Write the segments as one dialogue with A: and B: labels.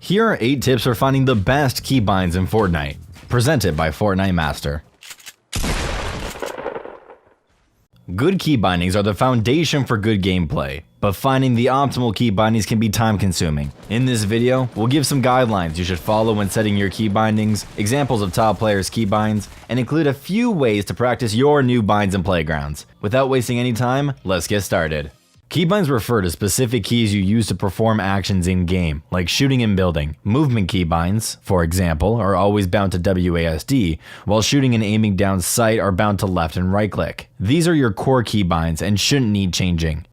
A: Here are 8 tips for finding the best keybinds in Fortnite, presented by Fortnite Master. Good key bindings are the foundation for good gameplay, but finding the optimal key bindings can be time consuming. In this video, we'll give some guidelines you should follow when setting your key bindings, examples of top players' key binds, and include a few ways to practice your new binds and playgrounds. Without wasting any time, let's get started. Keybinds refer to specific keys you use to perform actions in-game, like shooting and building. Movement keybinds, for example, are always bound to WASD, while shooting and aiming down sight are bound to left and right click. These are your core keybinds and shouldn't need changing.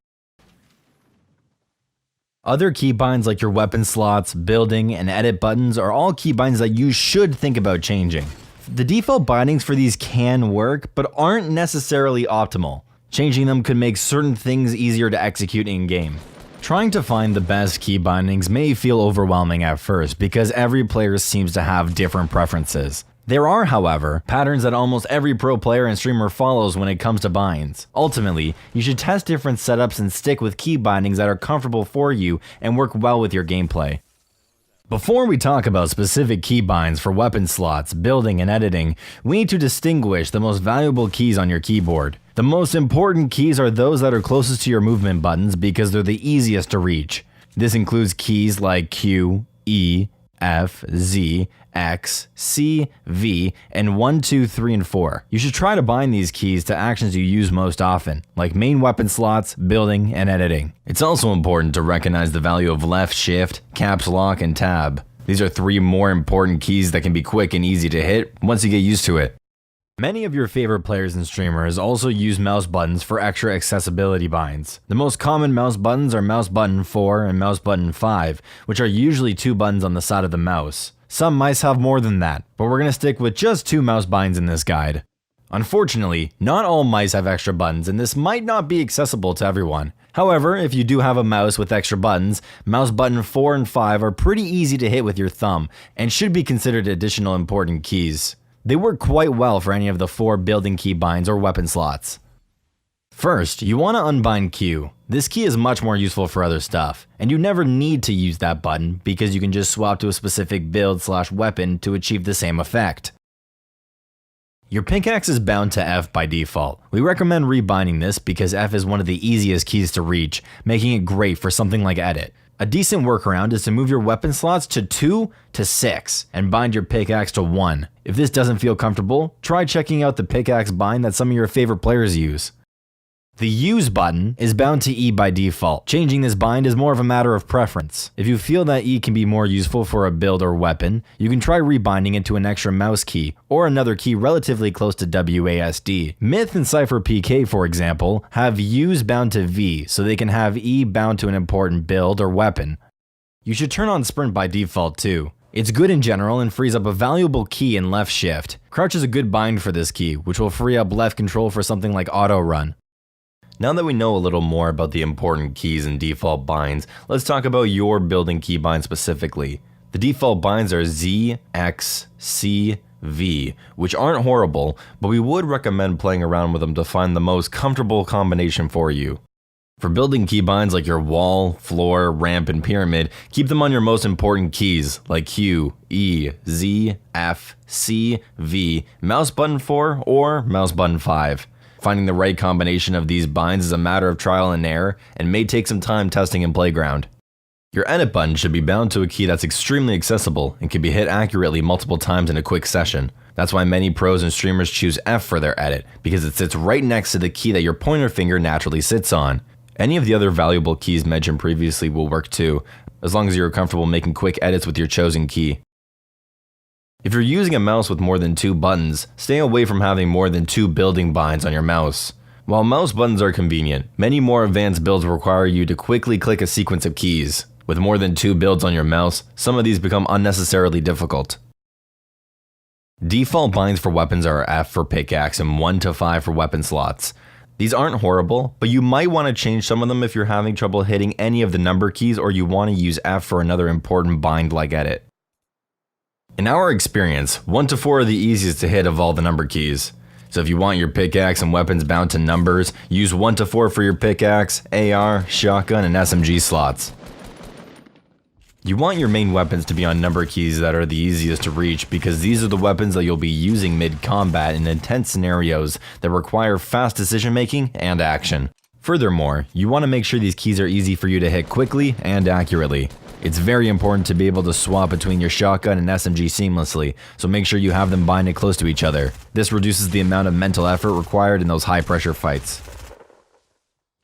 A: Other keybinds like your weapon slots, building, and edit buttons are all keybinds that you should think about changing. The default bindings for these can work, but aren't necessarily optimal. Changing them could make certain things easier to execute in-game. Trying to find the best key bindings may feel overwhelming at first because every player seems to have different preferences. There are, however, patterns that almost every pro player and streamer follows when it comes to binds. Ultimately, you should test different setups and stick with key bindings that are comfortable for you and work well with your gameplay. Before we talk about specific key binds for weapon slots, building, and editing, we need to distinguish the most valuable keys on your keyboard. The most important keys are those that are closest to your movement buttons because they're the easiest to reach. This includes keys like Q, E, F, Z, X, C, V, and 1, 2, 3, and 4. You should try to bind these keys to actions you use most often, like main weapon slots, building, and editing. It's also important to recognize the value of left shift, caps lock, and tab. These are 3 more important keys that can be quick and easy to hit once you get used to it. Many of your favorite players and streamers also use mouse buttons for extra accessibility binds. The most common mouse buttons are mouse button 4 and mouse button 5, which are usually 2 buttons on the side of the mouse. Some mice have more than that, but we're going to stick with just 2 mouse binds in this guide. Unfortunately, not all mice have extra buttons, and this might not be accessible to everyone. However, if you do have a mouse with extra buttons, mouse button 4 and 5 are pretty easy to hit with your thumb, and should be considered additional important keys. They work quite well for any of the 4 building key binds or weapon slots. First, you want to unbind Q. This key is much more useful for other stuff, and you never need to use that button because you can just swap to a specific build/weapon to achieve the same effect. Your pickaxe is bound to F by default. We recommend rebinding this because F is one of the easiest keys to reach, making it great for something like edit. A decent workaround is to move your weapon slots to 2 to 6 and bind your pickaxe to 1. If this doesn't feel comfortable, try checking out the pickaxe bind that some of your favorite players use. The use button is bound to E by default. Changing this bind is more of a matter of preference. If you feel that E can be more useful for a build or weapon, you can try rebinding it to an extra mouse key or another key relatively close to WASD. Myth and Cypher PK, for example, have U's bound to V, so they can have E bound to an important build or weapon. You should turn on sprint by default too. It's good in general and frees up a valuable key in left shift. Crouch is a good bind for this key, which will free up left control for something like auto run. Now that we know a little more about the important keys and default binds, let's talk about your building key bind specifically. The default binds are Z, X, C, V, which aren't horrible, but we would recommend playing around with them to find the most comfortable combination for you. For building key binds like your wall, floor, ramp, and pyramid, keep them on your most important keys like Q, E, Z, F, C, V, mouse button 4, or mouse button 5. Finding the right combination of these binds is a matter of trial and error and may take some time testing in Playground. Your edit button should be bound to a key that's extremely accessible and can be hit accurately multiple times in a quick session. That's why many pros and streamers choose F for their edit, because it sits right next to the key that your pointer finger naturally sits on. Any of the other valuable keys mentioned previously will work too, as long as you're comfortable making quick edits with your chosen key. If you're using a mouse with more than 2 buttons, stay away from having more than 2 building binds on your mouse. While mouse buttons are convenient, many more advanced builds require you to quickly click a sequence of keys. With more than 2 builds on your mouse, some of these become unnecessarily difficult. Default binds for weapons are F for pickaxe and 1 to 5 for weapon slots. These aren't horrible, but you might want to change some of them if you're having trouble hitting any of the number keys or you want to use F for another important bind like edit. In our experience, 1 to 4 are the easiest to hit of all the number keys. So if you want your pickaxe and weapons bound to numbers, use 1 to 4 for your pickaxe, AR, shotgun, and SMG slots. You want your main weapons to be on number keys that are the easiest to reach because these are the weapons that you'll be using mid-combat in intense scenarios that require fast decision making and action. Furthermore, you want to make sure these keys are easy for you to hit quickly and accurately. It's very important to be able to swap between your shotgun and SMG seamlessly, so make sure you have them binded close to each other. This reduces the amount of mental effort required in those high-pressure fights.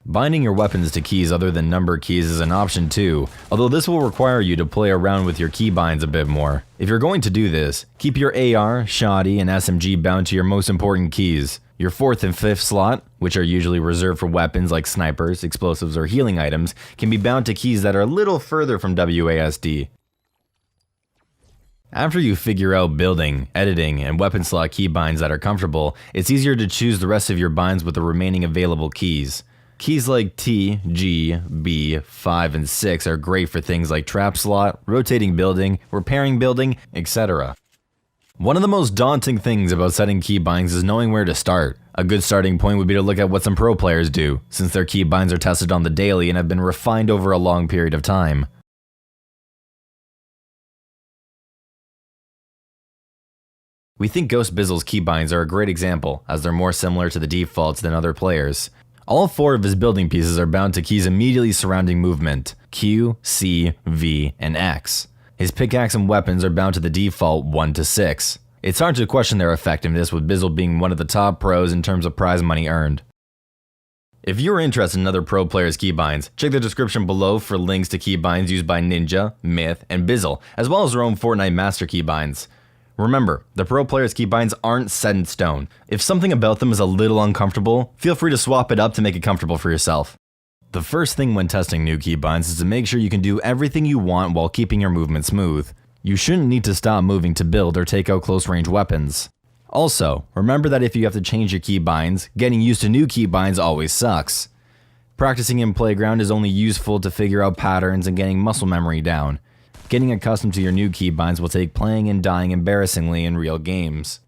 A: Binding your weapons to keys other than number keys is an option too, although this will require you to play around with your keybinds a bit more. If you're going to do this, keep your AR, Shoddy, and SMG bound to your most important keys. Your 4th and 5th slot, which are usually reserved for weapons like snipers, explosives, or healing items, can be bound to keys that are a little further from WASD. After you figure out building, editing, and weapon slot keybinds that are comfortable, it's easier to choose the rest of your binds with the remaining available keys. Keys like T, G, B, 5, and 6 are great for things like trap slot, rotating building, repairing building, etc. One of the most daunting things about setting keybinds is knowing where to start. A good starting point would be to look at what some pro players do, since their keybinds are tested on the daily and have been refined over a long period of time. We think Ghost Bizzle's keybinds are a great example, as they're more similar to the defaults than other players. All 4 of his building pieces are bound to keys immediately surrounding movement: Q, C, V, and X. His pickaxe and weapons are bound to the default 1 to 6. It's hard to question their effectiveness, with Bizzle being one of the top pros in terms of prize money earned. If you're interested in other pro players' keybinds, check the description below for links to keybinds used by Ninja, Myth, and Bizzle, as well as their own Fortnite master keybinds. Remember, the pro players' keybinds aren't set in stone. If something about them is a little uncomfortable, feel free to swap it up to make it comfortable for yourself. The first thing when testing new keybinds is to make sure you can do everything you want while keeping your movement smooth. You shouldn't need to stop moving to build or take out close range weapons. Also, remember that if you have to change your keybinds, getting used to new keybinds always sucks. Practicing in Playground is only useful to figure out patterns and getting muscle memory down. Getting accustomed to your new keybinds will take playing and dying embarrassingly in real games.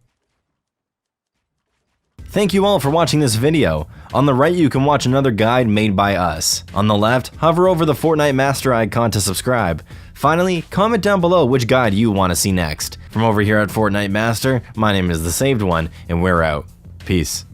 A: Thank you all for watching this video. On the right you can watch another guide made by us. On the left, hover over the Fortnite Master icon to subscribe. Finally, comment down below which guide you want to see next. From over here at Fortnite Master, my name is The Saved One, and we're out. Peace.